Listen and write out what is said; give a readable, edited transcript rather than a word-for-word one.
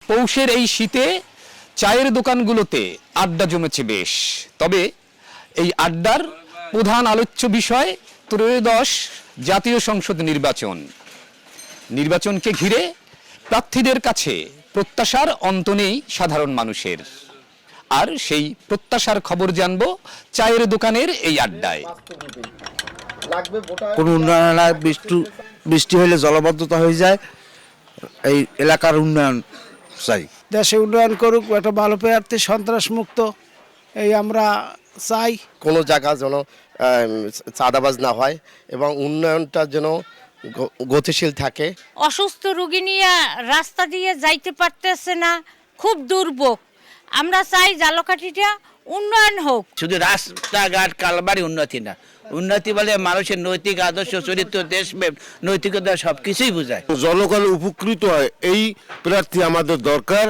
পৌষের এই শীতে চায়ের দোকানগুলোতে আড্ডা জমেছে বেশ। তবে এই আড্ডার প্রধান আলোচ্য বিষয় ত্রয়োদশ জাতীয় সংসদ নির্বাচনকে ঘিরে প্রার্থীদের কাছে প্রত্যাশার অন্ত নেই সাধারণ মানুষের। আর সেই প্রত্যাশার খবর জানবো চায়ের দোকানের এই আড্ডায়। কোন উন্নয়ন, বৃষ্টি হলে জলবদ্ধতা হয়ে যায়, এই এলাকার উন্নয়ন চাই। দেশে উন্নয়ন করুক, একটা ভালো প্রার্থী, সন্ত্রাস মুক্ত, এই আমরা চাই। কোনো জায়গা যেন চাঁদাবাজ না হয় এবং উন্নয়নটা যেন গতিশীল থাকে। অসুস্থ রোগী নিয়ে রাস্তা দিয়ে যাইতে পারতেছে না, খুব দুর্ভোগ। আমরা চাই ঝালকাঠিটা উন্নয়ন হোক। শুধু রাস্তাঘাট কালবাড়ি উন্নতি না, উন্নতি বলে মানুষের নৈতিক আদর্শ, চরিত্র, দেশপ্রেম, নৈতিকতা সবকিছুই বোঝায়। জনগণ উপকৃত হয়, এই প্রার্থী আমাদের দরকার।